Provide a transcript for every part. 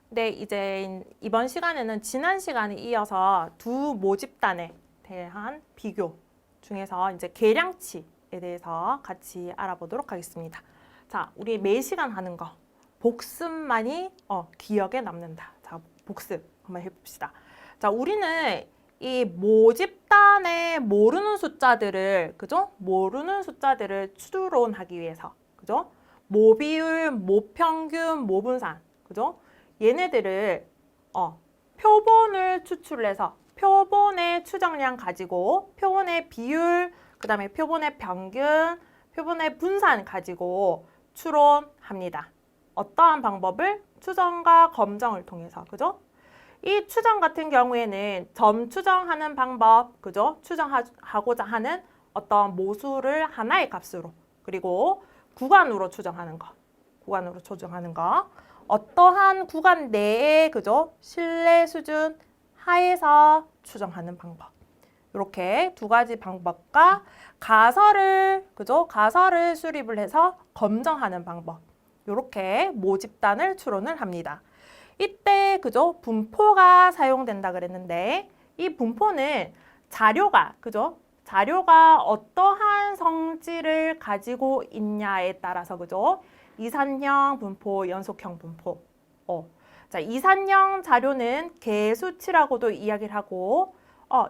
근데 이제 이번 시간에는 지난 시간에 이어서 두 모집단에 대한 비교 중에서 이제 계량치에 대해서 같이 알아보도록 하겠습니다. 자, 우리 매 시간 하는 거 복습만이 기억에 남는다. 자, 복습 한번 해봅시다. 자, 우리는 이 모집단에 모르는 숫자들을, 그죠? 모르는 숫자들을 추론하기 위해서, 그죠? 모비율, 모평균, 모분산, 그죠? 얘네들을 표본을 추출해서 표본의 추정량 가지고 표본의 비율, 그 다음에 표본의 평균, 표본의 분산 가지고 추론합니다. 어떠한 방법을? 추정과 검정을 통해서, 그죠? 이 추정 같은 경우에는 점 추정하는 방법, 그죠? 추정하고자 하는 어떤 모수를 하나의 값으로, 그리고 구간으로 추정하는 거, 구간으로 추정하는 거, 어떠한 구간 내에, 그죠? 신뢰 수준 하에서 추정하는 방법. 이렇게 두 가지 방법과 가설을, 그죠? 가설을 수립을 해서 검정하는 방법. 이렇게 모집단을 추론을 합니다. 이때, 그죠? 분포가 사용된다 그랬는데, 이 분포는 자료가, 그죠? 자료가 어떠한 성질을 가지고 있냐에 따라서, 그죠? 이산형 분포, 연속형 분포. 자, 이산형 자료는 개수치라고도 이야기를 하고,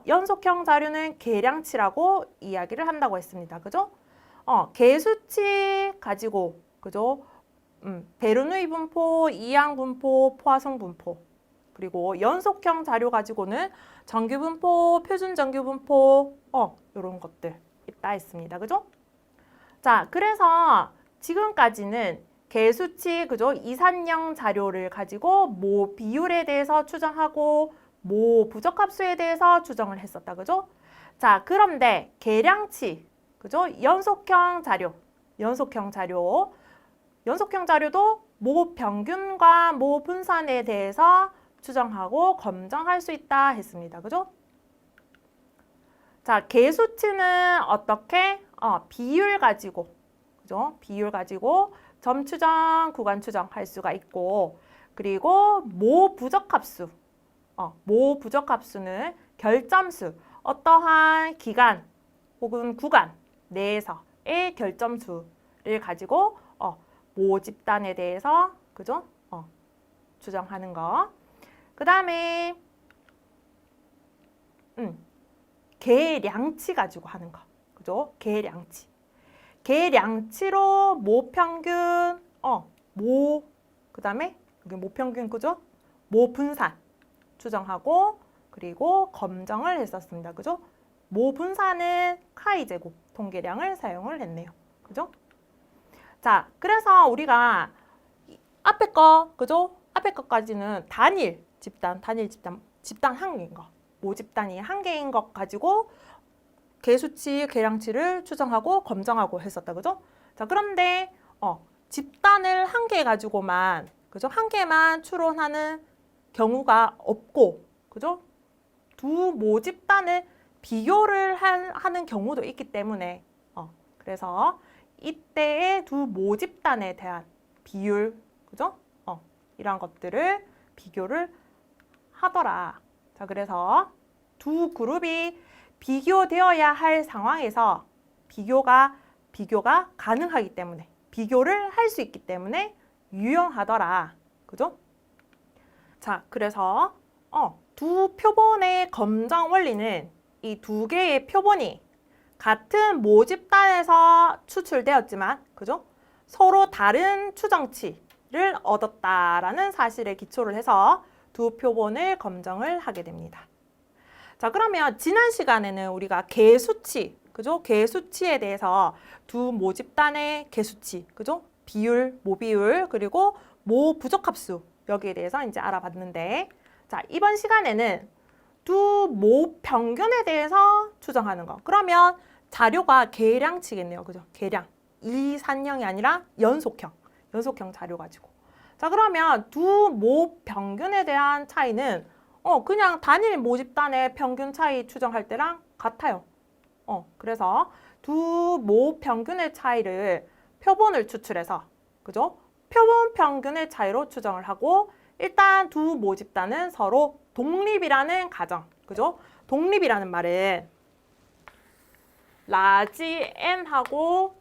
연속형 자료는 계량치라고 이야기를 한다고 했습니다. 그죠? 개수치 가지고, 그죠? 베르누이 분포, 이항 분포, 포화성 분포. 그리고 연속형 자료 가지고는 정규 분포, 표준 정규 분포, 이런 것들 있다 했습니다. 그죠? 자, 그래서 지금까지는 개수치, 그죠? 이산형 자료를 가지고 모 비율에 대해서 추정하고 모 부적합수에 대해서 추정을 했었다. 그죠? 자, 그런데 계량치, 그죠? 연속형 자료도 모 평균과 모 분산에 대해서 추정하고 검정할 수 있다 했습니다. 그죠? 자, 개수치는 어떻게? 비율 가지고, 그죠? 비율 가지고 점 추정, 구간 추정 할 수가 있고, 그리고 모 부적합수, 모 부적합수는 결점수, 어떠한 기간 혹은 구간 내에서의 결점수를 가지고 모집단에 대해서, 그죠? 추정하는 거. 그 다음에 계량치 가지고 하는 거, 그죠? 계량치. 계량치로 모평균, 그 다음에 여기 모평균, 그죠? 모분산 추정하고, 그리고 검정을 했었습니다. 그죠? 모분산은 카이제곱 통계량을 사용을 했네요. 그죠? 자, 그래서 우리가 앞에 거, 그죠? 앞에 것까지는 단일 집단 한 개인 거. 모집단이 한 개인 것 가지고 개수치, 계량치를 추정하고 검정하고 했었다. 그죠? 자, 그런데 집단을 한 개 가지고만, 그죠? 한 개만 추론하는 경우가 없고, 그죠? 두 모집단을 비교를 하는 경우도 있기 때문에 그래서 이때의 두 모집단에 대한 비율, 그죠? 이런 것들을 비교를 하더라. 자, 그래서 두 그룹이 비교되어야 할 상황에서 비교가 가능하기 때문에, 비교를 할 수 있기 때문에 유용하더라. 그죠? 자, 그래서 두 표본의 검정 원리는 이 두 개의 표본이 같은 모집단에서 추출되었지만, 그죠? 서로 다른 추정치를 얻었다라는 사실에 기초를 해서 두 표본을 검정을 하게 됩니다. 자, 그러면 지난 시간에는 우리가 개수치, 그죠? 개수치에 대해서 두 모집단의 개수치, 그죠? 비율, 모비율, 그리고 모 부적합수 여기에 대해서 이제 알아봤는데, 자, 이번 시간에는 두 모 평균에 대해서 추정하는 거. 그러면 자료가 계량치겠네요. 그죠? 계량. 이산형이 아니라 연속형 자료 가지고. 자, 그러면 두 모 평균에 대한 차이는 그냥 단일 모집단의 평균 차이 추정할 때랑 같아요. 그래서 두 모 평균의 차이를 표본을 추출해서, 그죠? 표본 평균의 차이로 추정을 하고 일단 두 모집단은 서로 독립이라는 가정, 그죠? 독립이라는 말은 라지 n하고,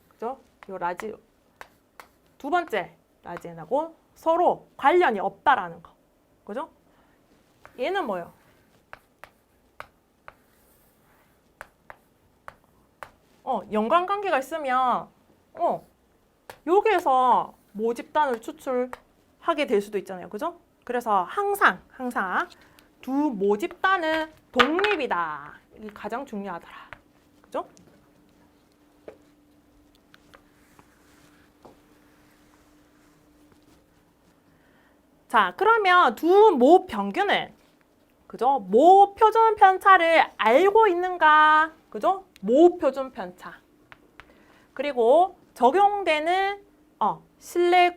그죠? 요 라지 두 번째 라지 n하고 서로 관련이 없다라는 거, 그죠? 얘는 뭐예요? 연관관계가 있으면 여기에서 모집단을 추출하게 될 수도 있잖아요, 그죠? 그래서 항상 두 모집단은 독립이다. 이게 가장 중요하더라, 그죠? 자, 그러면 두 모 평균은, 그죠? 모 표준 편차를 알고 있는가, 그죠? 모 표준 편차. 그리고 적용되는 신뢰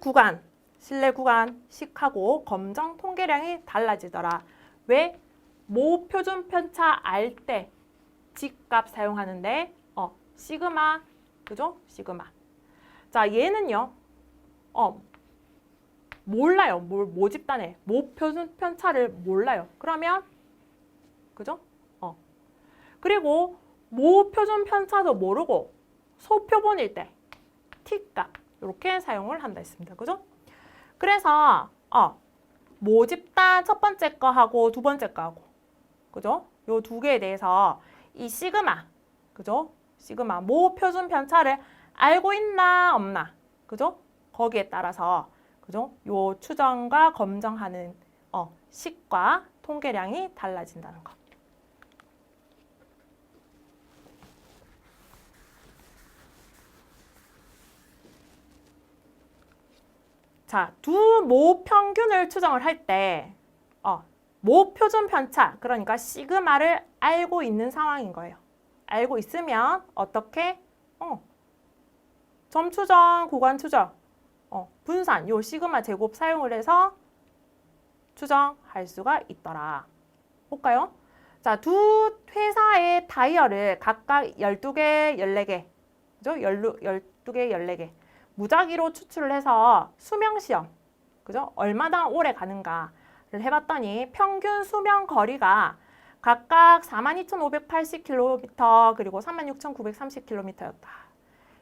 구간식하고 검정 통계량이 달라지더라. 왜? 모 표준 편차 알 때 G값 사용하는데 시그마, 그죠? 시그마. 자, 얘는요. 몰라요. 모집단에 모 표준 편차를 몰라요. 그러면 그죠? 그리고 모 표준 편차도 모르고 소표본일 때 T값 이렇게 사용을 한다 했습니다. 그죠? 그래서 모집단 첫 번째 거 하고 두 번째 거 하고, 그죠? 요 두 개에 대해서 이 시그마, 그죠? 시그마 모 표준 편차를 알고 있나 없나, 그죠? 거기에 따라서, 그죠? 요 추정과 검정하는 식과 통계량이 달라진다는 거. 자, 두 모 평균을 추정을 할 때 모 표준 편차, 그러니까 시그마를 알고 있는 상황인 거예요. 알고 있으면 어떻게? 점 추정, 구간 추정, 분산, 요 시그마 제곱 사용을 해서 추정할 수가 있더라. 볼까요? 자, 두 회사의 다이얼을 각각 12개, 14개, 그죠? 12개, 14개. 무작위로 추출을 해서 수명시험, 그죠? 얼마나 오래 가는가를 해봤더니 평균 수명 거리가 각각 42,580km 그리고 36,930km였다.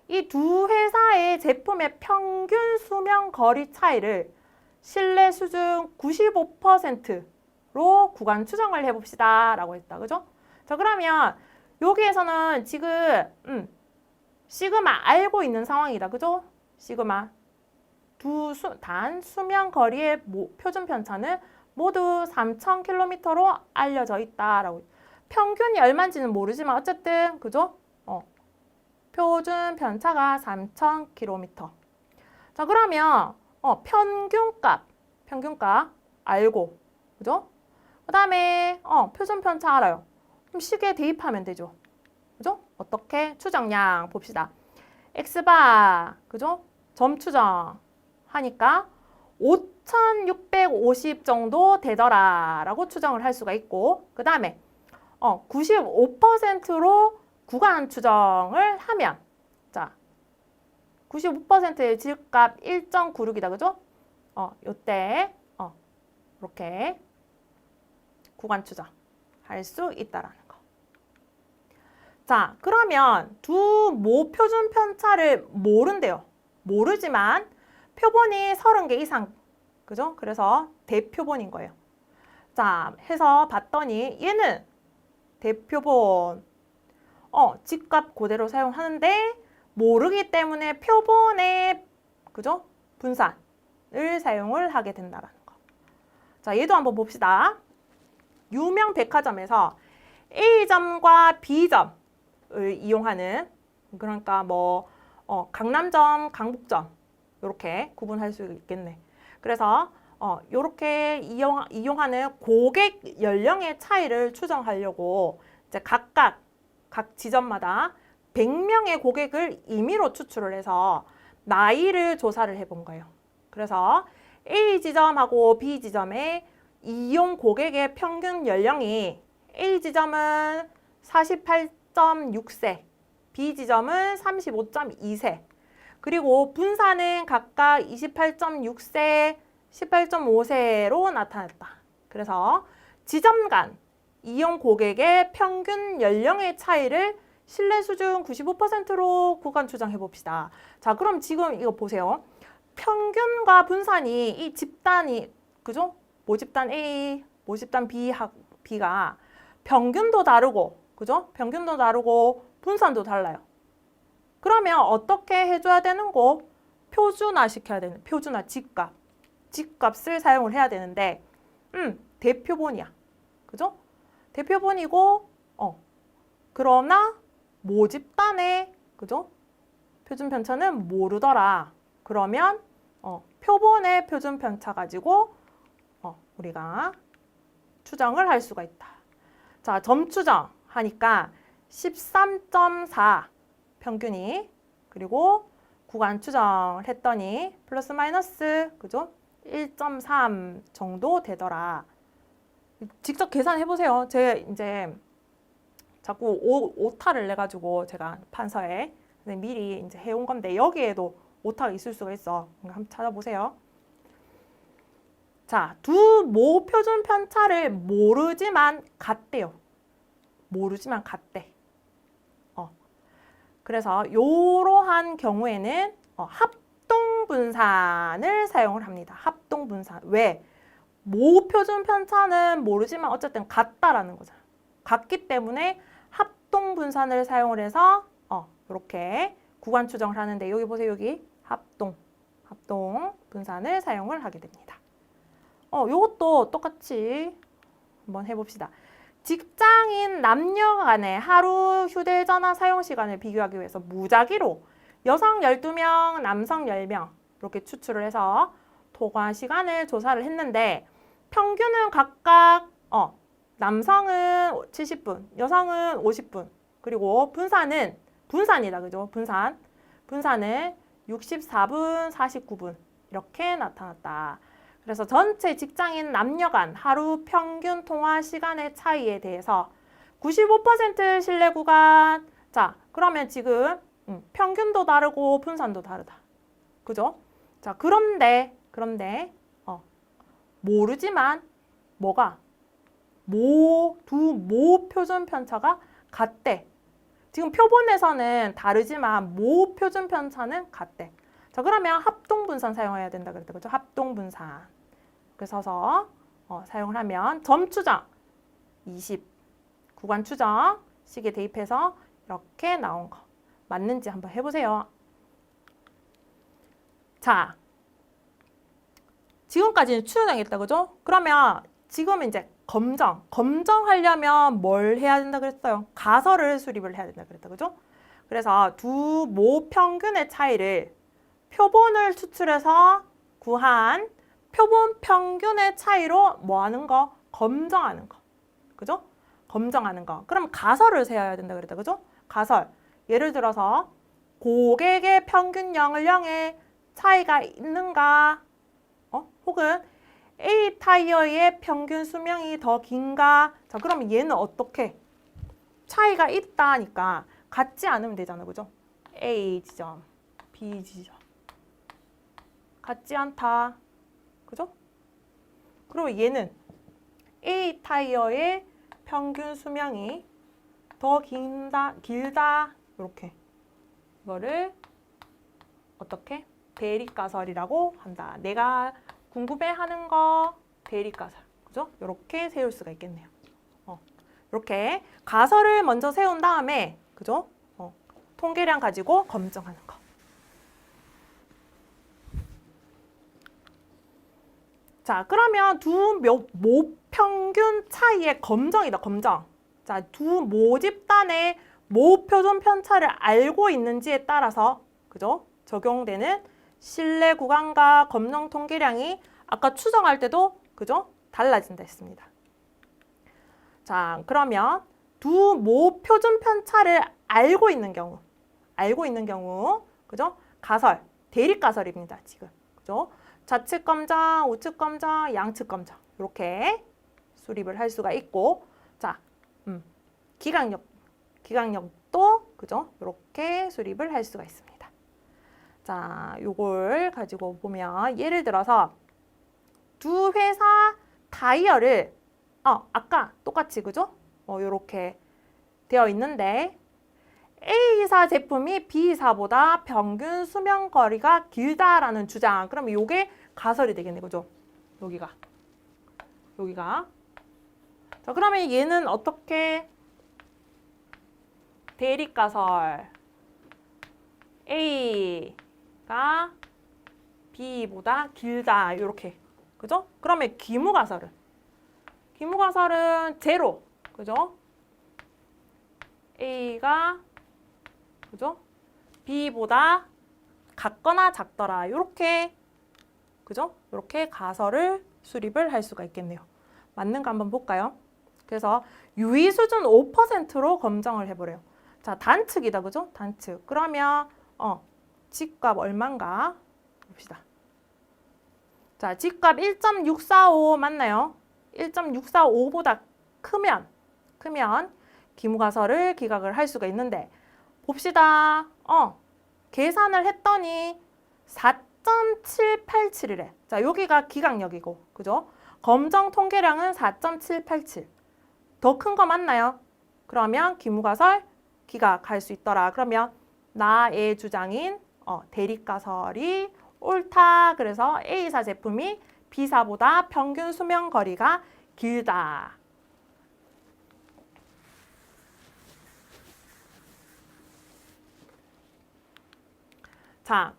이 두 회사의 제품의 평균 수명 거리 차이를 신뢰 수준 95%로 구간 추정을 해봅시다 라고 했다. 그죠? 자, 그러면 여기에서는 지금 시그마 알고 있는 상황이다. 그죠? 시그마 단 수명 거리의 표준 편차는 모두 3,000km로 알려져 있다라고. 평균이 얼마인지는 모르지만 어쨌든 그죠? 표준 편차가 3,000km. 자, 그러면 평균값 알고, 그죠? 그다음에 표준 편차 알아요. 그럼 식에 대입하면 되죠. 그죠? 어떻게? 추정량 봅시다. X바, 그죠? 점 추정 하니까 5,650 정도 되더라 라고 추정을 할 수가 있고, 그 다음에 95%로 구간 추정을 하면, 자, 95%의 질값 1.96이다. 그죠? 요때 이렇게 구간 추정 할 수 있다라는 거. 자, 그러면 두 모 표준 편차를 모른대요. 모르지만 표본이 30개 이상, 그죠? 그래서 대표본인 거예요. 자, 해서 봤더니 얘는 대표본 집값 그대로 사용하는데 모르기 때문에 표본의, 그죠? 분산을 사용을 하게 된다는 거. 자, 얘도 한번 봅시다. 유명 백화점에서 A점과 B점을 이용하는, 그러니까 뭐 강남점, 강북점 이렇게 구분할 수 있겠네. 그래서 이렇게 이용하는 고객 연령의 차이를 추정하려고 이제 각 지점마다 100명의 고객을 임의로 추출을 해서 나이를 조사를 해본 거예요. 그래서 A 지점하고 B 지점의 이용 고객의 평균 연령이 A 지점은 48.6세, B 지점은 35.2세, 그리고 분산은 각각 28.6세, 18.5세로 나타났다. 그래서 지점 간 이용 고객의 평균 연령의 차이를 신뢰 수준 95%로 구간 추정해 봅시다. 자, 그럼 지금 이거 보세요. 평균과 분산이 이 집단이 그죠? 모집단 A, 모집단 B가 평균도 다르고 그죠? 평균도 다르고 분산도 달라요. 그러면 어떻게 해줘야 되는 거? 표준화 시켜야 되는 표준화 집값을 사용을 해야 되는데 대표본이야. 그죠? 대표본이고 그러나 모집단의 그죠? 표준 편차는 모르더라. 그러면 표본의 표준 편차 가지고 우리가 추정을 할 수가 있다. 자, 점 추정 하니까 13.4 평균이 그리고 구간 추정을 했더니 플러스 마이너스 그죠? 1.3 정도 되더라. 직접 계산해 보세요. 제가 이제 자꾸 오타를 내가지고 제가 판서에 미리 이제 해온 건데 여기에도 오타가 있을 수가 있어. 한번 찾아보세요. 자, 두 모 표준 편차를 모르지만 같대요. 모르지만 같대. 그래서 이러한 경우에는 합동 분산을 사용을 합니다. 합동 분산. 왜? 모 표준 편차는 모르지만 어쨌든 같다라는 거잖아. 같기 때문에 합동 분산을 사용을 해서 이렇게 구간 추정을 하는데 여기 보세요. 여기 합동 분산을 사용을 하게 됩니다. 이것도 똑같이 한번 해봅시다. 직장인 남녀 간의 하루 휴대전화 사용 시간을 비교하기 위해서 무작위로 여성 12명, 남성 10명 이렇게 추출을 해서 통화 시간을 조사를 했는데 평균은 각각 남성은 70분, 여성은 50분 그리고 분산이다. 그죠? 분산은 64분, 49분 이렇게 나타났다. 그래서 전체 직장인 남녀 간 하루 평균 통화 시간의 차이에 대해서 95% 신뢰 구간. 자, 그러면 지금 평균도 다르고 분산도 다르다. 그죠? 자, 그런데 모르지만 뭐가? 모 표준 편차가 같대. 지금 표본에서는 다르지만 모 표준 편차는 같대. 자, 그러면 합동 분산 사용해야 된다 그랬다. 그죠? 합동 분산. 그래서 사용을 하면 점 추정 20, 구간 추정 식에 대입해서 이렇게 나온 거 맞는지 한번 해보세요. 자, 지금까지는 추정했다. 그죠? 그러면 지금 이제 검정하려면 뭘 해야 된다 그랬어요? 가설을 수립을 해야 된다 그랬다. 그죠? 그래서 두 모 평균의 차이를 표본을 추출해서 구한 표본 평균의 차이로 뭐 하는 거? 검정하는 거. 그죠? 검정하는 거. 그럼 가설을 세워야 된다 그랬다. 그죠? 가설. 예를 들어서 고객의 평균량을 향해 차이가 있는가? 혹은 A 타이어의 평균 수명이 더 긴가? 자, 그럼 얘는 어떻게? 차이가 있다니까 같지 않으면 되잖아. 그죠? A 지점, B 지점. 같지 않다. 그죠? 그리고 얘는 A 타이어의 평균 수명이 더 길다. 이렇게. 이거를 어떻게? 대립가설이라고 한다. 내가 궁금해하는 거 대립가설. 그죠? 이렇게 세울 수가 있겠네요. 이렇게 가설을 먼저 세운 다음에 그죠? 통계량 가지고 검증하는 거. 자, 그러면 두 모 평균 차이의 검정이다. 검정. 자, 두 모집단의 모 표준 편차를 알고 있는지에 따라서 그죠? 적용되는 신뢰 구간과 검정 통계량이 아까 추정할 때도 그죠? 달라진다 했습니다. 자, 그러면 두 모 표준 편차를 알고 있는 경우 그죠? 가설, 대립 가설입니다. 지금. 그죠? 좌측 검정, 우측 검정, 양측 검정 이렇게 수립을 할 수가 있고 자, 기강력도 그죠? 이렇게 수립을 할 수가 있습니다. 자, 요걸 가지고 보면 예를 들어서 두 회사 타이어를 아까 똑같이 그죠? 요렇게 되어 있는데 A사 제품이 B사보다 평균 수명 거리가 길다라는 주장. 그러면 요게 가설이 되겠네. 그죠? 여기가. 자, 그러면 얘는 어떻게 대립가설 A가 B보다 길다. 이렇게. 그죠? 그러면 기무가설은 제로. 그죠? A가 그죠? B보다 같거나 작더라. 이렇게 그죠? 이렇게 가설을 수립을 할 수가 있겠네요. 맞는가 한번 볼까요? 그래서 유의 수준 5%로 검정을 해보래요. 자, 단측이다. 그죠? 단측. 그러면 집값 얼만가 봅시다. 자, 집값 1.645 맞나요? 1.645보다 크면 기무가설을 기각을 할 수가 있는데 봅시다. 계산을 했더니 4.787이래. 자, 여기가 기각력이고, 그죠? 검정 통계량은 4.787. 더 큰 거 맞나요? 그러면 기무가설 기각할 수 있더라. 그러면 나의 주장인 대립가설이 옳다. 그래서 A사 제품이 B사보다 평균 수명 거리가 길다. 자,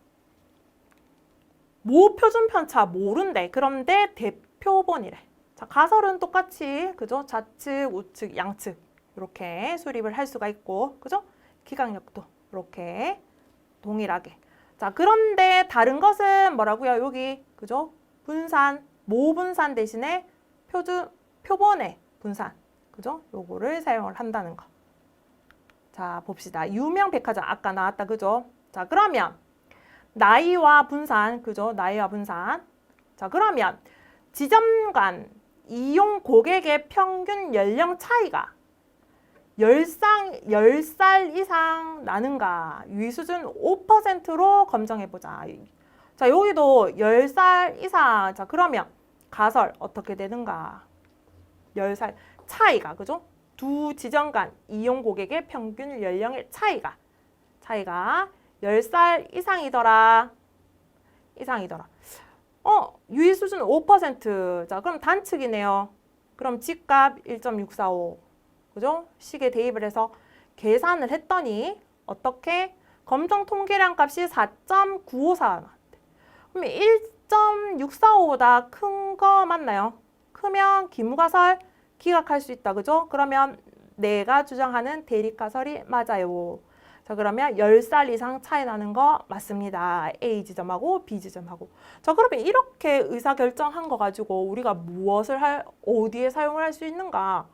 모표준 편차 모른대. 그런데 대표본이래. 자, 가설은 똑같이 그죠? 좌측, 우측, 양측 이렇게 수립을 할 수가 있고, 그죠? 기각력도 이렇게 동일하게. 자, 그런데 다른 것은 뭐라고요? 여기 그죠? 분산, 모분산 대신에 표본의 분산, 그죠? 요거를 사용을 한다는 거. 자, 봅시다. 유명 백화점 아까 나왔다, 그죠? 자, 그러면 나이와 분산, 그죠? 나이와 분산. 자, 그러면 지점 간 이용 고객의 평균 연령 차이가 10살 이상 나는가? 유의 수준 5%로 검정해보자. 자, 여기도 10살 이상. 자, 그러면 가설 어떻게 되는가? 10살 차이가, 그죠? 두 지점 간 이용 고객의 평균 연령의 차이가 10살 이상이더라. 유의 수준 5%. 자, 그럼 단측이네요. 그럼 집값 1.645. 그죠? 식에 대입을 해서 계산을 했더니 어떻게? 검정 통계량 값이 4.954 나왔대. 그러면 1.645보다 큰 거 맞나요? 크면 기무가설 기각할 수 있다. 그죠? 그러면 내가 주장하는 대립가설이 맞아요. 자, 그러면 10살 이상 차이 나는 거 맞습니다. A 지점하고 B 지점하고. 자, 그러면 이렇게 의사결정한 거 가지고 우리가 무엇을 어디에 사용을 할 수 있는가?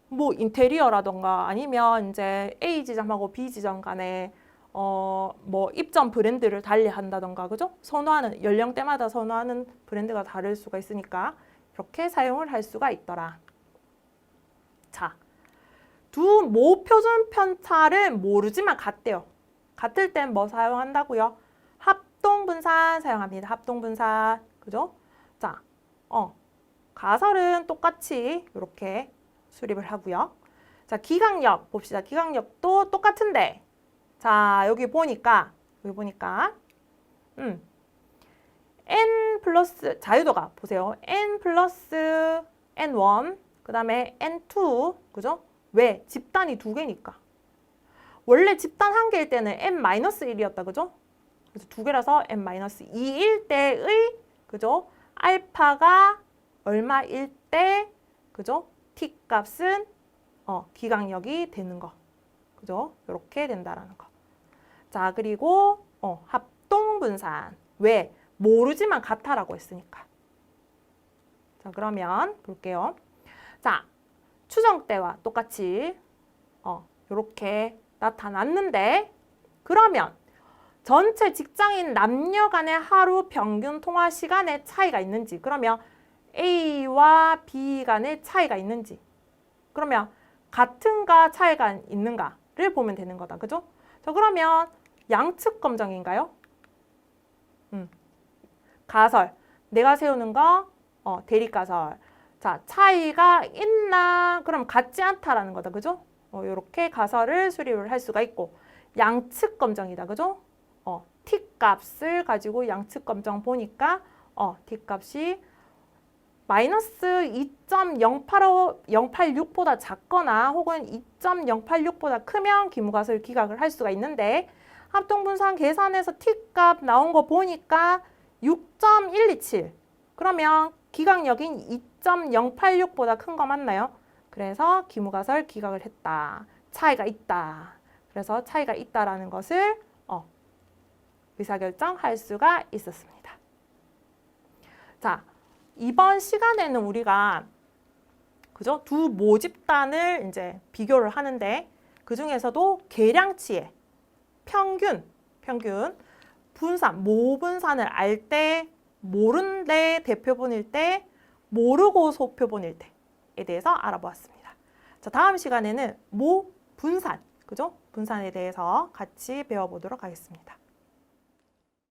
뭐 인테리어라던가 아니면 이제 A 지점하고 B 지점 간에 뭐 입점 브랜드를 달리 한다던가, 그죠? 선호하는 연령대마다 선호하는 브랜드가 다를 수가 있으니까 이렇게 사용을 할 수가 있더라. 자, 두 모표준 편차를 모르지만 같대요. 같을 땐 뭐 사용한다고요? 합동분산 사용합니다. 합동분산. 그죠? 자, 가설은 똑같이 이렇게 수립을 하고요. 자, 기각력 봅시다. 기각력도 똑같은데. 자, 여기 보니까 n 플러스 자유도가 보세요. n 플러스 n1 그 다음에 n2 그죠? 왜? 집단이 두 개니까. 원래 집단 한 개일 때는 n-1이었다. 그죠? 그래서 두 개라서 n-2일 때의 그죠? 알파가 얼마일 때 그죠? t 값은 기각력이 되는 거. 그죠? 이렇게 된다라는 거. 자, 그리고 합동분산. 왜? 모르지만 같아라고 했으니까. 자, 그러면 볼게요. 자, 추정 때와 똑같이 이렇게 나타났는데 그러면 전체 직장인 남녀 간의 하루 평균 통화 시간의 차이가 있는지, 그러면 A와 B 간의 차이가 있는지, 그러면 같은가 차이가 있는가를 보면 되는 거다. 그죠? 자, 그러면 양측 검정인가요? 가설. 내가 세우는 거 대립가설. 자, 차이가 있나? 그럼 같지 않다라는 거다. 그죠? 이렇게 가설을 수립을 할 수가 있고 양측 검정이다. 그죠? t 값을 가지고 양측 검정 보니까 t 값이 마이너스 2.086보다 작거나 혹은 2.086보다 크면 기무가설 기각을 할 수가 있는데 합동분산 계산해서 t값 나온 거 보니까 6.127 그러면 기각력인 2.086보다 큰 거 맞나요? 그래서 기무가설 기각을 했다. 차이가 있다. 그래서 차이가 있다라는 것을 의사결정할 수가 있었습니다. 자, 이번 시간에는 우리가 그죠? 두 모집단을 이제 비교를 하는데 그 중에서도 계량치의 평균, 분산, 모분산을 알 때, 모른데 대표본일 때, 모르고 소표본일 때에 대해서 알아보았습니다. 자, 다음 시간에는 모분산, 그죠? 분산에 대해서 같이 배워보도록 하겠습니다.